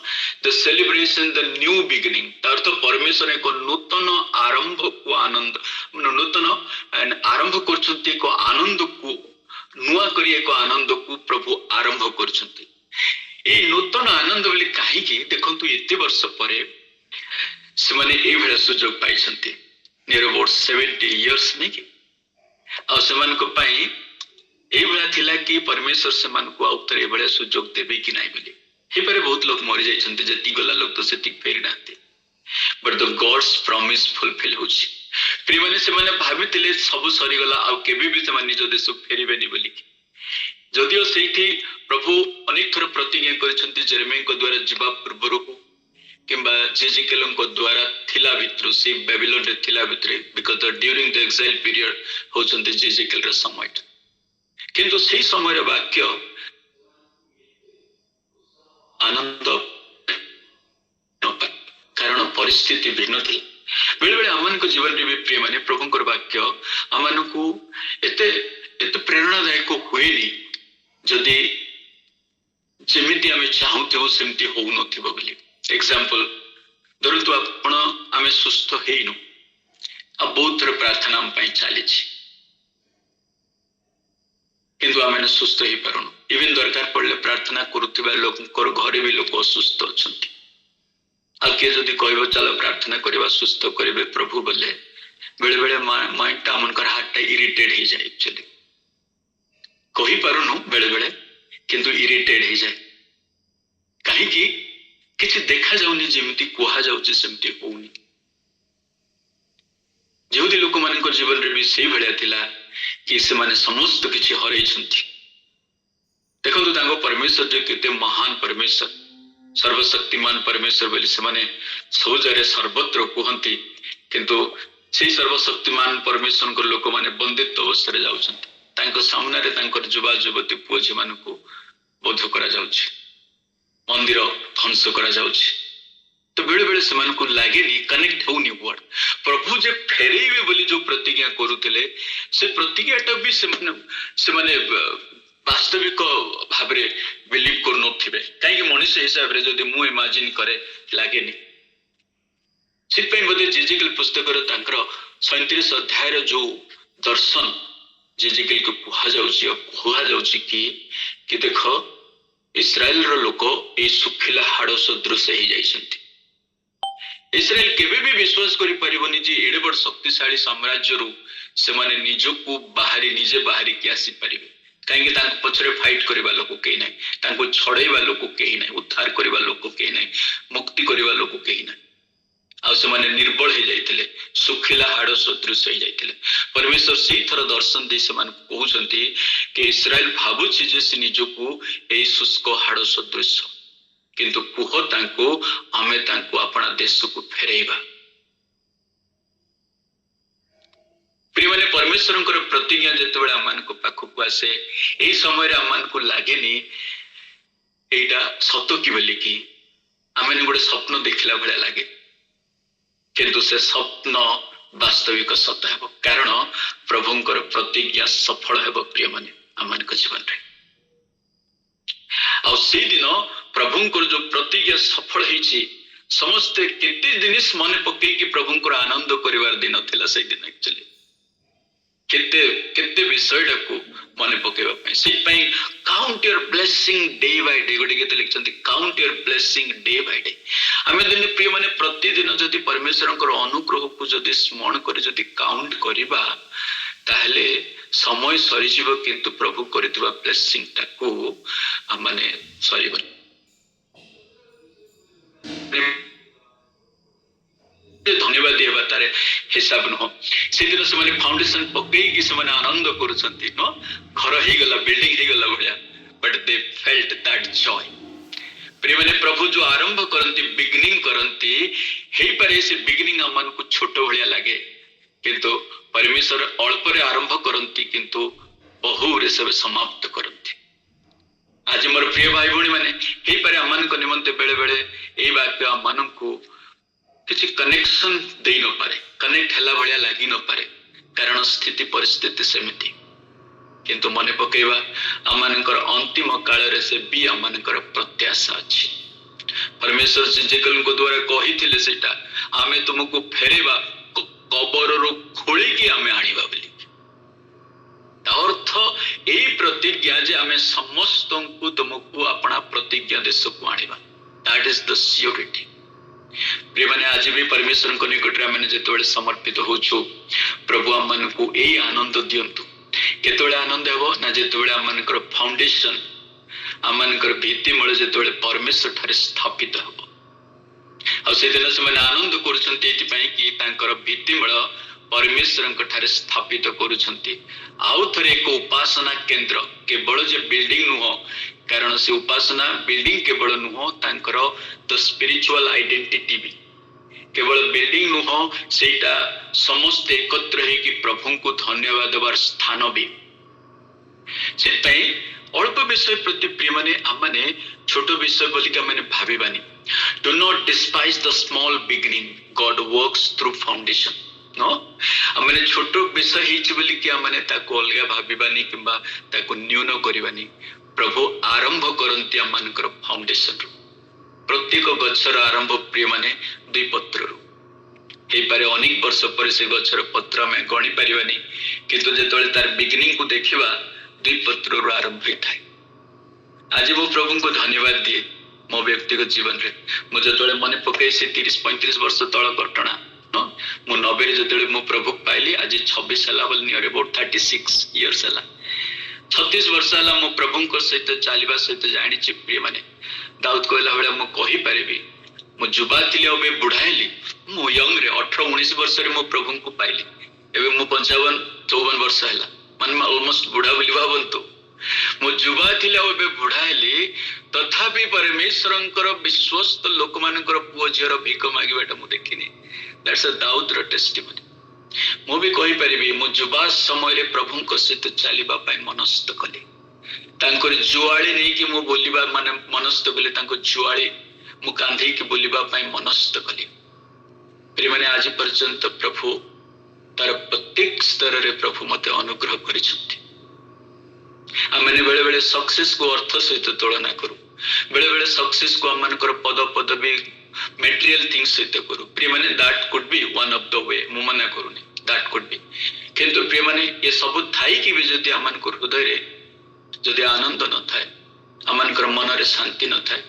the celebration the new beginning अर्थ परमेश्वर एक नूतन आरंभ को आनंद नूतन एंड आरंभ आरंभ करछंती एक आनंद को नुआ करी एक आनंद को प्रभु आरंभ करछंती ए नूतन आनंद बोली कहीं देखु एत वर्ष पर से माने ए भला सुजोग पाइछंती नियर अबाउट 70 इयर्स नहीं कि आ सेमान को पाई ए भला थिला कि परमेश्वर सेमान को आउतर ए भला सुजोग देबे कि नाही बोली हे पारे बहुत लोग मरि जाइछंती जति गला लोग तो सेति फेरि नाते but the God's promise fulfil होछि प्रिय माने से माने भाबितिले सब सरी गला आ केबे भी से माने निज देश फेरिबेनी बोली जदियो सेठी प्रभु अनेक थर प्रतिज्ञा करिसंती जेरेमिया को द्वारा जीवा पूर्वरु किंबा जेजेकेल को द्वारा थिला भित्र से बेबीलोन रे थिला भित्र because the during the exile period होचंती जेजेकेल रे समय किंतु सेही समय रे वाक्य आनंद कारण परिस्थिति भिन्न थी बेले बेले आमन को जीवन रे भी प्रिय माने प्रभु को वाक्य आमन को एते एते प्रेरणादायक होएनी जदि जेमिति आमे चाहूथिबो सेमति होउ नथिबो बोली एग्जांपल धरतु आपण आमे सुस्थ हेइनु आ बहुत थर प्रार्थना हम पई चली छी किंतु आमे सुस्थ हे पारुनु इवन दरकार पड़ले प्रार्थना करुथिबा लोककर घरे भी लोक असुस्थ अछंती आ के जदि कहबो चलो प्रार्थना करबा सुस्थ करबे प्रभु बोले बेले बेले माइंड टा मनकर हार्ट टा इरिटेट हे जाय एक्चुअली कहि पारुनु बेले बेले किंतु इरिटेट हे जाय काहे कि किछि देखा जाउनी जेमिति कोहा जाउछि सेमति होउनी जेउदी लोक मानक जीवन रे भी सेही भलिया थिला कि से माने समस्त किछि हरै छंती देखंतु तांगो परमेश्वर जे केते महान परमेश्वर सर्वशक्तिमान परमेश्वर बोली से माने सौजरे सर्वत्र कहंती किंतु से सर्वशक्तिमान परमेश्वर को लोक माने बंदित्व अवस्था रे जाउछंती तांको सामने रे तांकर युवा युवती पुओ झी मानको बोध करा जाउछि मंदिर ध्वंस करा जाउछि तो बेले बेले से मानको लागेनी कनेक्ट होउनी वर्ड प्रभु जे फेरेइबे बोली जो प्रतिज्ञा करूतिले से प्रतिज्ञाटा भी से माने वास्तविक भाव में बिलीव कर नथिबे काहे मनुष्य हिसाब रे जदि मु इमेजिन करे लागेनी सिपई बोधे जेजेकेल पुस्तक रो तांकर 37 अध्याय रो जो दर्शन जेजेकेल को कुहा जाउछि कि देखो इस्राएल रो लोक ए सुखिला हाड़ सदृश हे जाइछंती इस्राएल केबे भी विश्वास करि परिबनी जे एडे बड़ शक्तिशाली साम्राज्य रु से माने निजको निजे बाहरी के आसी परिबे कहीं पछरे फाइट करवा लोक कहीं ना छड़ेवा लोक कहीं ना उद्धार करवा लोक कहीं ना मुक्ति करवा लोक कहीं ना आ से माने निर्बल हो जाइतिले सुखिला हाड़ सदृश हो जाइतिले परमेश्वर से थर दर्शन दे से मान कहउछंती कि इस्राएल भाबुछि जे से निजको एई शुष्क हाड़ सदृश किंतु कुह तांको आमे तांको अपना देश को फेरेइबा प्रिय माने परमेश्वर प्रतिज्ञा जेतेबेले आमान को पाखक आसे एई समय रे आमान को लागेनी एटा सत्य कि बोली कि आमे गोटे स्वप्न देखला भले लागे किंतु से स्वप्न वास्तविक सत्य हेबो कारण प्रभुंकर प्रतिज्ञा सफल हेबो प्रिय माने आमान को जीवन रे आ से दिन प्रभुंकर जो प्रतिज्ञा सफल हेछि समस्त केते जिनिस मन पकई कि प्रभुंकर आनंद करिवार दिन थिला से दिन एक्चुअली केते केते विषयटा को मन पकेबा पई से पई count your blessing day by day गोटे केते लिखचंती count your blessing day by day आमे दिन प्रिय माने प्रतिदिन जदि परमेश्वरंकर अनुग्रह को जदि स्मरण करे जदि काउंट करिबा ताहले समय सरी जीव किंतु प्रभु करितबा ब्लेसिंग ता को माने सरीब धन्यवाद दिए तारे हिसाब न से दिन से माने फाउंडेशन पकई कि से माने आनंद करूछंती न घर हे गला बिल्डिंग हे गला भलिया but they felt that joy प्रिय माने प्रभु जो आरंभ करंती बिगिनिंग करंती हे पारे से बिगिनिंग मन को छोट भलिया लागे किंतु परमेश्वर अल्प रे आरंभ करंती किंतु बहु रे सब समाप्त करंती आज मोर प्रिय भाई भणी माने हे पारे अमन को निमंते बेले बेले ए वाक्य अमन को किसी कनेक्शन दे न पारे कनेक्ट हला भलिया लागी न पारे कारण स्थिति परिस्थिति सेमिति किंतु मने पकेवा अमानकर अंतिम काल रे से भी अमानकर प्रत्याशा अछि परमेश्वर जेजेकेल को द्वारा कहिथिले सेटा आमे तुमको फेरेबा कबर रो खोली की आमे आनिबा बोली प्रतिज्ञा जे आमे समस्त को तुमको अपना प्रतिज्ञा देश को आनिबा दैट इज द सियोरिटी प्रिय माने आज भी परमेश्वर को निकट रे माने जेतोले समर्पित होछु प्रभु हमन को एई आनंद दियंतु केतोले आनंद हेबो ना जेतोले हमनकर फाउंडेशन हमनकर भित्ति मूल जेतोले परमेश्वर ठारे स्थापित हेबो आ से दिन से माने आनंद करूछंती एति पई कि तांकर भित्ति मूल परमेश्वर ठारे स्थापित करूछंती आउ थरे एक उपासना केंद्र केवल जे बिल्डिंग नुह कारण से उपासना बिल्डिंग केवल नुह तांकर द स्पिरिचुअल आइडेंटिटी भी केवल बिल्डिंग नुह सेटा समस्त एकत्र है कि प्रभु को धन्यवाद देवार स्थान भी से अल्प विषय प्रति प्रिय माने आमने छोट विषय बोलिक माने भाबिबानी do not despise the small beginning God works through foundation नो आमने छोट विषय हिच बोली कि आमने ताको अलगा भाबिबानी किबा ताको न्यून करिबानी प्रभु आरंभ करंती आमनकर फाउंडेशन प्रत्येक गछर आरंभ प्रिय माने दुई पत्र हे पारे अनेक वर्ष पर से गछर पत्र में गणी परिबानी किंतु जेतोले तार बिगिनिंग को देखिबा दुई पत्र आरंभ होता है आज मो प्रभु को धन्यवाद दिए मो व्यक्तिगत जीवन रे मो जेतोले मने पके से 30-35 वर्ष तळ घटना मो 90 रे जेतोले मो प्रभु पाइली आज 26 हला बोल नियर अबाउट 36 इयर्स हला 36 वर्ष हला मो प्रभु को सहित चालिबा सहित जानि छि प्रिय माने दाऊद कहला बेला मो कहि परिबी मो जुबा थिले अबे बुढाइली मो यंग रे 18-19 वर्ष रे मो प्रभु को पाइली एबे मो 55-54 वर्ष हला मन में ऑलमोस्ट बुढ़ा बोली भावंतु मो जुबा थिले अबे बुढाइली तथापि परमेश्वरंकर विश्वस्त लोक मानकर पुओ झियर भिक मागिबाटा मु देखिनी दैट्स अ दाऊद र टेस्टिमनी मु भी कहि परिबी मो जुबा समय रे प्रभु को सहित चलीबा पई मनस्त कले तांकर जुआली नै कि मु बोलिबा माने मनस्त कले तांको जुआली मु कांधे कि बोलिबा पई मनस्त कले प्रिय माने आज पर्यंत प्रभु तार प्रत्येक स्तर रे प्रभु मते अनुग्रह करिसथि आमने बेले बेले सक्सेस को अर्थ सहित तुलना करू बेले बेले सक्सेस को हमनकर पद पदवी मटेरियल थिंग्स सहित करू प्रिय माने that could be one of the way मु मना करूनी दैट कुड बी किंतु प्रिय माने ये सब थाई कि भी जदि हमनकर हृदय रे जदि आनंद न थाए हमनकर मन रे शांति न थाए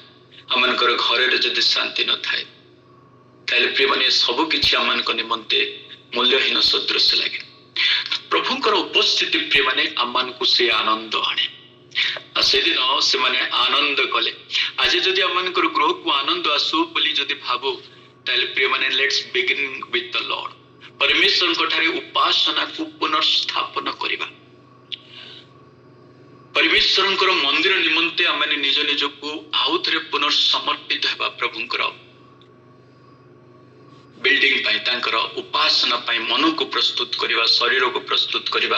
हमनकर घर रे जदि शांति न थाए ताले प्रिय माने सब किछि हमनकर निमंते मूल्यहीन सदृश लगे प्रभुंकर उपस्थिति प्रिय माने आमान को से आनंद आने से दिन से माने आनंद कले आज जदि आमानकर गृह को आनंद आसु बोली जदि भाबो ताले प्रिय माने let's begin with the Lord परमेश्वर को ठारे उपासना को पुनर्स्थापन करिबा परमेश्वरंकर मंदिर निमंते आमाने निज निज को आउथरे पुनर्समर्पित हेबा प्रभुंकर बिल्डिंग पाई तांकर उपासना पाई मन को प्रस्तुत करिबा शरीर को प्रस्तुत करिबा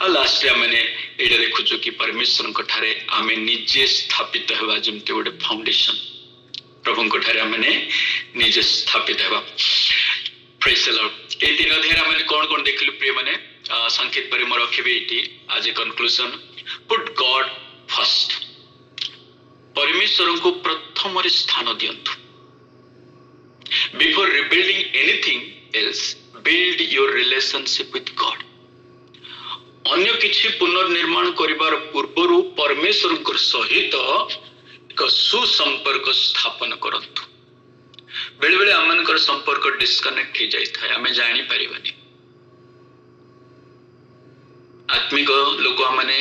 आ लास्ट माने एडा देखुछु कि परमेश्वर को ठारे आमे निजे स्थापित हेबा जेमते गोटे फाउंडेशन प्रभु को ठारे आमे निजे स्थापित हेबा प्रेज द लॉर्ड ए दिन अध्याय माने कोन देखलु प्रिय माने संकेत परि म रखिबे एटी आज कंक्लूजन पुट गॉड फर्स्ट परमेश्वर को प्रथम रे स्थान दियंतु Before rebuilding anything else, build your relationship with God. अन्य किछि पुनर्निर्माण करिबार पूर्वरु परमेश्वर सहित एक सुसंपर्क स्थापन करंतु बेले बेले आमनकर संपर्क डिस्कनेक्ट हो जाय थाय आमे जानि परिबानी आत्मिक लोक आमने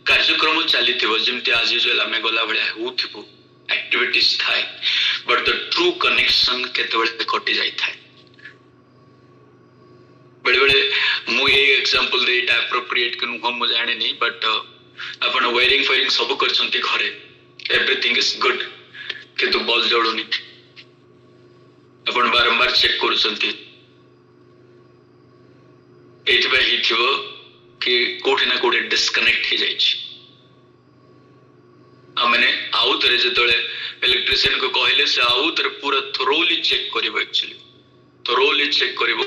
कार्यक्रम चलीथिबो जेमति आज यूजुअल आमे गला भलिया होथिबो एक्टिविटीज थाए बट द ट्रू कनेक्शन केतबेले कटि जाय थाए बेले बेले मु ये एग्जांपल दे इटा एप्रोप्रिएट कनु हम जाने नहीं बट अपन वायरिंग फायरिंग सब करछंती घरे एवरीथिंग इज गुड किंतु बॉल जळुनी अपन बारंबार चेक करछंती एतबे ही थिबो कि कोठी ना कोठी डिस्कनेक्ट हो जाय छी आमने आउ तरे जतले इलेक्ट्रिशियन को कहले से आउ तरे पूरा थोरोली चेक करिवो एक्चुअली थोरोली चेक करिवो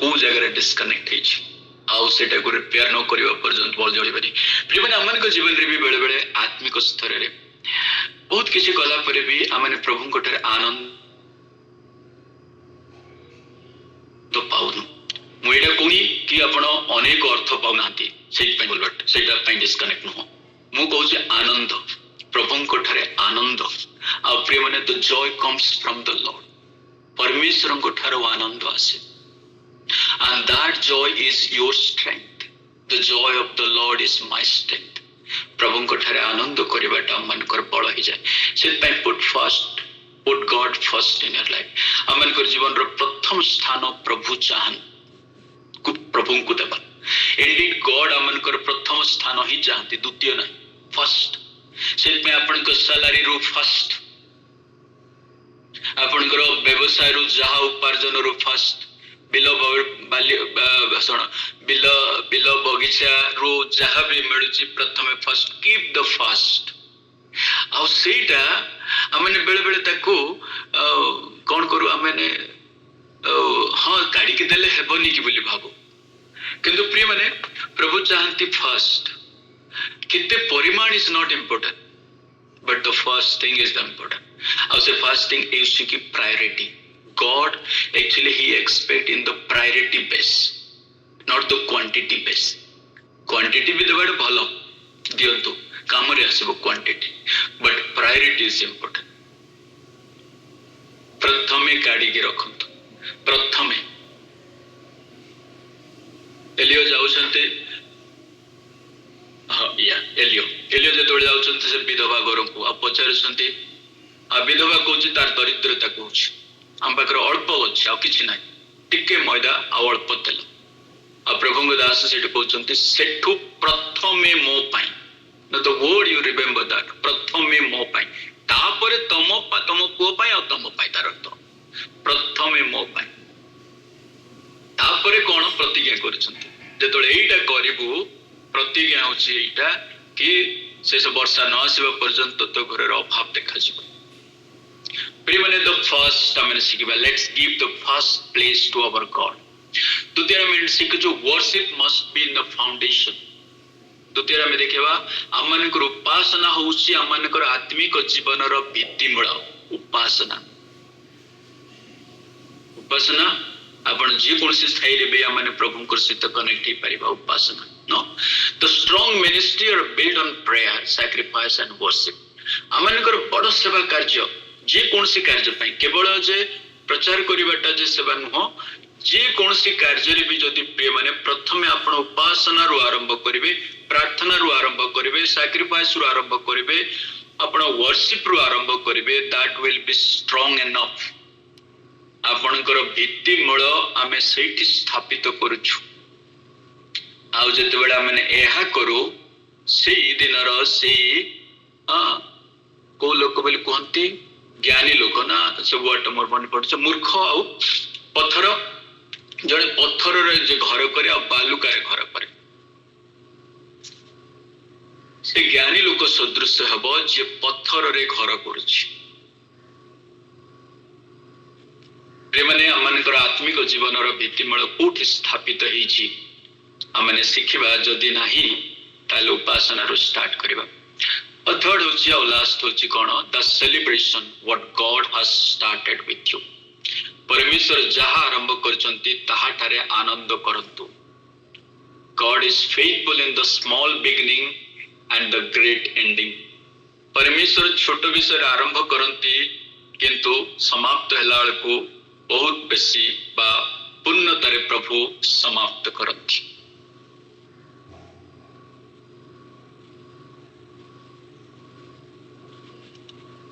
को जगह डिस्कनेक्ट हेछि आउ सेटा को रिपेयर न करिवा पर्यंत बल जळि बनी प्रियमन हमन को जीवन रे भी बेले बेले आत्मिक स्तर रे बहुत किछि कला परे भी हमने प्रभु कोठर आनंद तो पाउनु मुइडा आपण अनेक अर्थ पाउना सेटा डिस्कनेक्ट नुह मु कहूँ आनंद प्रभु ठारे आनंद आ प्रिय माने the Joy comes from the Lord परमेश्वर ठारो आनंद आसे and that joy is your strength. The joy of the Lord is my strength. प्रभु को ठारे आनंद करवाटा मन कर बल हो जाए से put God first in your life. अमन कर जीवन रो प्रथम स्थान प्रभु चाहन प्रभु को देवा. Indeed God अमन कर प्रथम स्थान ही चाहती द्वितीय नहीं फर्स्ट. से अपन को सैलरी रो फर्स्ट अपन को व्यवसाय रो जहा उपार्जन रो फर्स्ट बिल बिल बगीचा रो जहाँ भी मिलूची प्रथम फर्स्ट कीप द फर्स्ट आ सेटा आमने बेले बेले ताको कौन करू आमने हाँ काढ़ी के देले हेबनी की बोली भाबो किंतु प्रिय माने प्रभु चाहती फर्स्ट किते परिमाण is not important but the first thing is the important और से फर्स्ट थिंग इज की priority. God actually he expect in the priority base, not the quantity base. Quantity भी देवाड़े भलो दियंतु काम रे आसीबो quantity, but priority is important. प्रथमे गाड़ी के रखंतु प्रथमे एलियो जाउछन्ते हाँ या एलियो जेतोळे जाउछन्ते से विधवा घरकु आ पचारुछन्ते आ विधवा कहूछि तार दरिद्रता कहूछि आम पाखे अल्प अच्छे आ कि ना टिके मैदा आ अल्प तेल आ प्रभु दास से कहते सेठू प्रथमे मो पाई न the word you remember that प्रथमे मो पाई तापरे तम पुओ पाई आ तम पाई तार अर्थ प्रथमे मो पाई तापरे कोन प्रतिज्ञा करछन्ती जेतोले एटा करिवु प्रतिज्ञा होछि एटा कि शेष वर्षा न आसीबा पर्यंत तो घर अभाव देखा जिवो. The first let's give the first place to our God. Worship must be in the foundation. में देखा आम उपासना हूँ आम आत्मिक जीवन भित्तिमूल उपासना उपासना आपण जेकोसी स्थायी भी आम प्रभु सहित कनेक्ट हो पार उपासना नो the strong ministry are build on prayer sacrifice and worship आम बड़ सेवा कार्य जेकोसी कार्य केवल जे प्रचार करवाटा जे सेवा नुह जेकोसी कार्य भी जदि प्रिय माने प्रथमे आपण उपासना रु आरंभ करिवे प्रार्थना रु आरंभ करिवे सैक्रिफाइस रु आरंभ करिवे आपण वर्शिप रु आरंभ करिवे that will be strong enough आपणकर भित्ति मूल आमे सेठी स्थापित करूछु आ जते बेला माने एहा करू से दिनर से को लोक बोली कहंती ज्ञानी लोक ना से वर्ड मोर मन पड़छ मूर्ख आ पत्थर जड़े पत्थर रे जे घर करे आ बालुका रे घर करे से ज्ञानी लोक सदृश हबो जे पत्थर रे घर करछि प्रेमने अमनकर आत्मिक जीवन रो भित्तिमूल कोठी स्थापित हेछि आमने शिखिबा जदि नाही ताले उपासना रो स्टार्ट करबा. A third होछि और लास्ट होछि कोन the celebration what God has started with you परमेश्वर जहा आरंभ करचंती ताहा ठारे आनंद करंतु. God is faithful in the small beginning and the great ending. परमेश्वर छोट विषय आरंभ करंती किंतु समाप्त होला को बहुत बेसी बा पूर्णतारे प्रभु समाप्त करंती.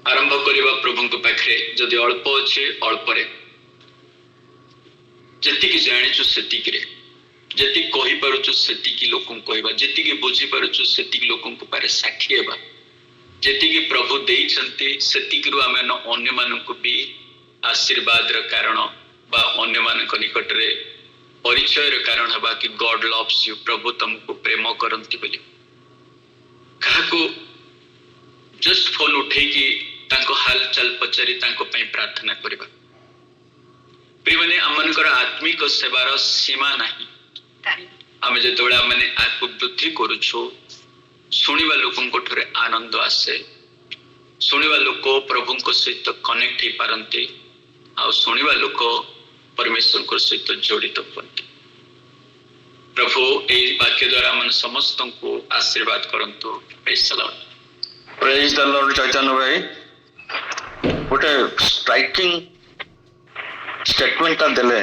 आरंभ करवा प्रभु को पाखे जदि अल्प अच्छे अल्प जी जाचु से जी कही पारुचु से लोक कहवा जी बुझी पारुचु से लोक पारे साक्षी हेबा जी प्रभु देइछंती सेतिकरु आमे अन्य मानक भी आशीर्वाद कारण बा अन्य मानक निकट रे परिचय कारण हबा कि गॉड लव्स यू प्रभु तुमको प्रेम करंती बोली काको जस्ट फोन उठे कि तांको हाल चाल पचारि तांको पई प्रार्थना करबा. प्रिय माने हमनकर आत्मिक सेवार सीमा नाही. आमे जेतोळे आमे आत्म वृद्धि करूछु सुनिबा लोकन ठरे आनंद आसे सुनिबा लोक प्रभु को सहित कनेक्ट ही पारंती आ सुनिबा लोक परमेश्वर को सहित जोड़ित होती. प्रभु ए वाक्य द्वारा मन समस्त को आशीर्वाद करंतु। Praise the Lord. Praise the Lord. Chaitanya भाई गोटे स्ट्राइकिंग स्टेटमेंट देले